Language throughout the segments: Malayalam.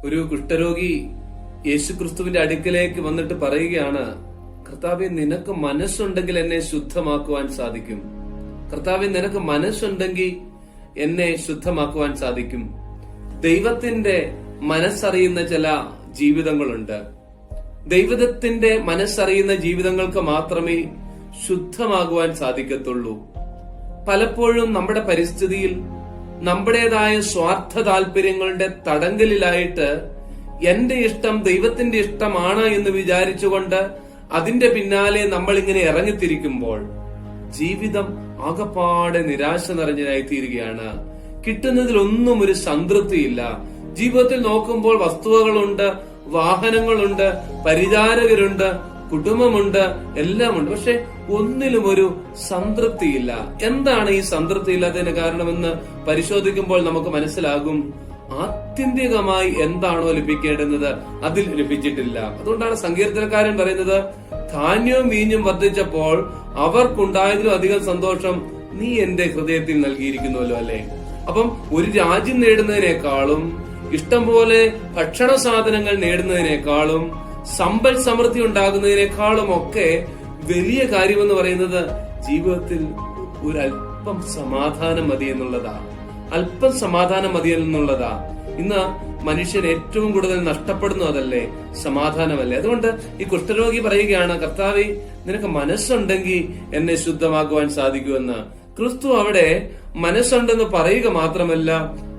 ഒരു കുഷ്ഠരോഗി യേശുക്രിസ്തുവിന്റെ അടുക്കലേക്ക് വന്നിട്ട് പറയുകയാണ്, കർത്താവേ, നിനക്ക് മനസ്സുണ്ടെങ്കിൽ എന്നെ ശുദ്ധമാക്കുവാൻ സാധിക്കും. കർത്താവേ, നിനക്ക് മനസ്സുണ്ടെങ്കിൽ എന്നെ ശുദ്ധമാക്കുവാൻ സാധിക്കും. ദൈവത്തിന്റെ മനസ്സറിയുന്ന ചില ജീവിതങ്ങളുണ്ട്. ദൈവത്തിന്റെ മനസ്സറിയുന്ന ജീവിതങ്ങൾക്ക് മാത്രമേ ശുദ്ധമാകുവാൻ സാധിക്കത്തുള്ളൂ. പലപ്പോഴും നമ്മുടെ പരിസ്ഥിതിയിൽ നമ്മുടേതായ സ്വാർത്ഥ താല്പര്യങ്ങളുടെ തടങ്കലിലായിട്ട് എന്റെ ഇഷ്ടം ദൈവത്തിന്റെ ഇഷ്ടമാണ് എന്ന് വിചാരിച്ചുകൊണ്ട് അതിന്റെ പിന്നാലെ നമ്മൾ ഇങ്ങനെ ഇറങ്ങിത്തിരിക്കുമ്പോൾ ജീവിതം ആകപ്പാടെ നിരാശ നിറഞ്ഞതായി തീരുകയാണ്. കിട്ടുന്നതിലൊന്നും ഒരു സംതൃപ്തിയില്ല. ജീവിതത്തിൽ നോക്കുമ്പോൾ വസ്തുവകളുണ്ട്, വാഹനങ്ങളുണ്ട്, പരിചാരകരുണ്ട്, കുടുംബമുണ്ട്, എല്ലാമുണ്ട്. പക്ഷെ ഒന്നിലും ഒരു സംതൃപ്തിയില്ല. എന്താണ് ഈ സംതൃപ്തി ഇല്ലാത്തതിന് കാരണമെന്ന് പരിശോധിക്കുമ്പോൾ നമുക്ക് മനസ്സിലാകും, ആത്യന്തികമായി എന്താണോ ലഭിക്കേണ്ടുന്നത് അതിൽ ലഭിച്ചിട്ടില്ല. അതുകൊണ്ടാണ് സങ്കീർത്തനക്കാരൻ പറയുന്നത്, ധാന്യവും വീഞ്ഞും വർദ്ധിച്ചപ്പോൾ അവർക്കുണ്ടായതിലും അധികം സന്തോഷം നീ എന്റെ ഹൃദയത്തിൽ നൽകിയിരിക്കുന്നുവല്ലോ. അല്ലെ? അപ്പം ഒരു രാജ്യം നേടുന്നതിനേക്കാളും ഇഷ്ടം പോലെ ഭക്ഷണ സാധനങ്ങൾ നേടുന്നതിനേക്കാളും സമ്പൽ സമൃദ്ധി ഉണ്ടാകുന്നതിനേക്കാളും ഒക്കെ വലിയ കാര്യമെന്ന് പറയുന്നത് ജീവിതത്തിൽ ഒരല്പം സമാധാനം മതി എന്നുള്ളതാ. അല്പം സമാധാനം മതി എന്നുള്ളതാ. ഇന്ന് മനുഷ്യൻ ഏറ്റവും കൂടുതൽ നഷ്ടപ്പെടുന്നു അതല്ലേ? സമാധാനമല്ലേ? അതുകൊണ്ട് ഈ കുഷ്ഠരോഗി പറയുകയാണ്, കർത്താവേ, നിനക്ക് മനസ്സുണ്ടെങ്കിൽ എന്നെ ശുദ്ധമാക്കുവാൻ സാധിക്കുമെന്ന്. ക്രിസ്തു അവിടെ മനസ്സുണ്ടെന്ന് പറയുക മാത്രമല്ല,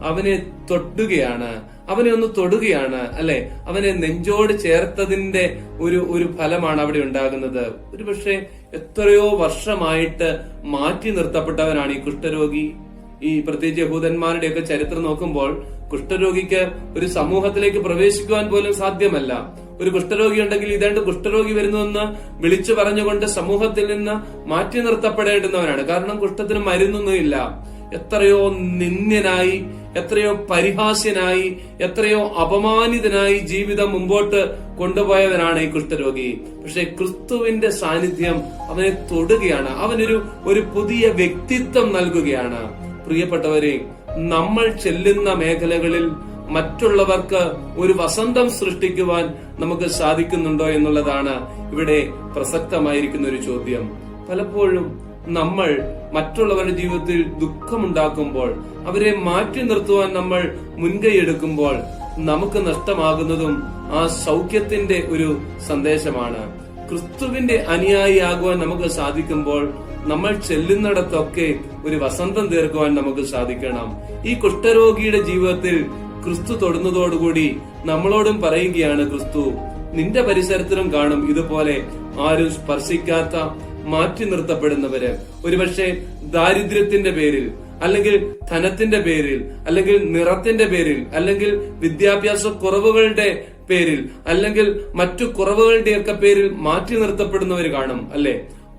അവനെ തൊടുകയാണ്, അവനെ ഒന്ന് തൊടുകയാണ്. അല്ലെ? അവനെ നെഞ്ചോട് ചേർത്തതിന്റെ ഒരു ഫലമാണ് അവിടെ ഉണ്ടാകുന്നത്. ഒരുപക്ഷെ എത്രയോ വർഷമായിട്ട് മാറ്റി നിർത്തപ്പെട്ടവനാണ് ഈ കുഷ്ഠരോഗി. ഈ പ്രത്യേകിച്ച് യഹൂദന്മാരുടെയൊക്കെ ചരിത്രം നോക്കുമ്പോൾ കുഷ്ഠരോഗിക്ക് ഒരു സമൂഹത്തിലേക്ക് പ്രവേശിക്കുവാൻ പോലും സാധ്യമല്ല. ഒരു കുഷ്ഠരോഗി ഉണ്ടെങ്കിൽ ഇതാണ്ട് കുഷ്ഠരോഗി വരുന്നുവെന്ന് വിളിച്ചു പറഞ്ഞുകൊണ്ട് സമൂഹത്തിൽ നിന്ന് മാറ്റി നിർത്തപ്പെടേണ്ടുന്നവനാണ്. കാരണം കുഷ്ഠത്തിന് മരുന്നൊന്നുമില്ല. എത്രയോ നിന്ദ്യനായി, എത്രയോ പരിഹാസ്യനായി, എത്രയോ അപമാനിതനായി ജീവിതം മുമ്പോട്ട് കൊണ്ടുപോയവനാണ് ഈ കുഷ്ഠരോഗി. പക്ഷെ ക്രിസ്തുവിന്റെ സാന്നിധ്യം അവനെ തൊടുകയാണ്, അവനൊരു പുതിയ വ്യക്തിത്വം നൽകുകയാണ്. പ്രിയപ്പെട്ടവരെ, നമ്മൾ ചെല്ലുന്ന മേഖലകളിൽ മറ്റുള്ളവർക്ക് ഒരു വസന്തം സൃഷ്ടിക്കുവാൻ നമുക്ക് സാധിക്കുന്നുണ്ടോ എന്നുള്ളതാണ് ഇവിടെ പ്രസക്തമായിരിക്കുന്ന ഒരു ചോദ്യം. പലപ്പോഴും നമ്മൾ മറ്റുള്ളവരുടെ ജീവിതത്തിൽ ദുഃഖമുണ്ടാക്കുമ്പോൾ, അവരെ മാറ്റി നിർത്തുവാൻ നമ്മൾ മുൻകൈയെടുക്കുമ്പോൾ നമുക്ക് നഷ്ടമാകുന്നതും ആ സൗഖ്യത്തിന്റെ ഒരു സന്ദേശമാണ്. ക്രിസ്തുവിന്റെ അനുയായിയാകുവാൻ നമുക്ക് സാധിക്കുമ്പോൾ നമ്മൾ ചെല്ലുന്നിടത്തൊക്കെ ഒരു വസന്തം തീർക്കുവാൻ നമുക്ക് സാധിക്കണം. ഈ കുഷ്ഠരോഗിയുടെ ജീവിതത്തിൽ ക്രിസ്തു തൊടുന്നതോടുകൂടി നമ്മളോടും പറയുകയാണ്, ക്രിസ്തു, നിന്റെ പരിസരത്തിലും കാണും ഇതുപോലെ ആരും സ്പർശിക്കാത്ത, മാറ്റി നിർത്തപ്പെടുന്നവര്. ഒരുപക്ഷെ ദാരിദ്ര്യത്തിന്റെ പേരിൽ, അല്ലെങ്കിൽ ധനത്തിന്റെ പേരിൽ, അല്ലെങ്കിൽ നിറത്തിന്റെ പേരിൽ, അല്ലെങ്കിൽ വിദ്യാഭ്യാസ കുറവുകളുടെ പേരിൽ, അല്ലെങ്കിൽ മറ്റു കുറവുകളുടെയൊക്കെ പേരിൽ മാറ്റി നിർത്തപ്പെടുന്നവർ കാണും. അല്ലെ?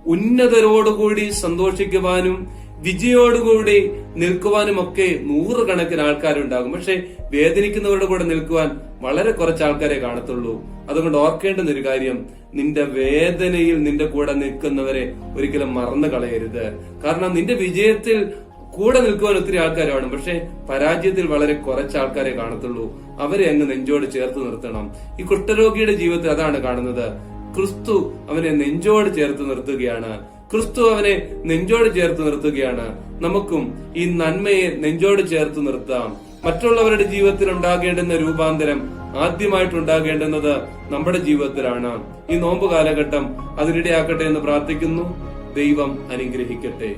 ഉന്നതരോടുകൂടി സന്തോഷിക്കുവാനും വിജയോടുകൂടി നിൽക്കുവാനുമൊക്കെ നൂറുകണക്കിന് ആൾക്കാരുണ്ടാകും. പക്ഷെ വേദനിക്കുന്നവരുടെ കൂടെ നിൽക്കുവാൻ വളരെ കുറച്ച് ആൾക്കാരെ കാണത്തുള്ളൂ. അതുകൊണ്ട് ഓർക്കേണ്ടുന്ന ഒരു കാര്യം, നിന്റെ വേദനയിൽ നിന്റെ കൂടെ നിൽക്കുന്നവരെ ഒരിക്കലും മറന്നു കളയരുത്. കാരണം നിന്റെ വിജയത്തിൽ കൂടെ നിൽക്കുവാൻ ഒത്തിരി ആൾക്കാർ കാണും, പക്ഷെ പരാജയത്തിൽ വളരെ കുറച്ച് ആൾക്കാരെ കാണത്തുള്ളൂ. അവരെ അങ്ങ് നെഞ്ചോട് ചേർത്ത് നിർത്തണം. ഈ കുഷ്ഠരോഗിയുടെ ജീവിതത്തിൽ അതാണ് കാണുന്നത്. ക്രിസ്തു അവനെ നെഞ്ചോട് ചേർത്ത് നിർത്തുകയാണ്. ക്രിസ്തു അവനെ നെഞ്ചോട് ചേർത്ത് നിർത്തുകയാണ്. നമുക്കും ഈ നന്മയെ നെഞ്ചോട് ചേർത്ത് നിർത്താം. മറ്റുള്ളവരുടെ ജീവിതത്തിൽ ഉണ്ടാകേണ്ടുന്ന രൂപാന്തരം ആദ്യമായിട്ടുണ്ടാകേണ്ടുന്നത് നമ്മുടെ ജീവിതത്തിലാണ്. ഈ നോമ്പ് കാലഘട്ടം അതിനിടയാക്കട്ടെ എന്ന് പ്രാർത്ഥിക്കുന്നു. ദൈവം അനുഗ്രഹിക്കട്ടെ.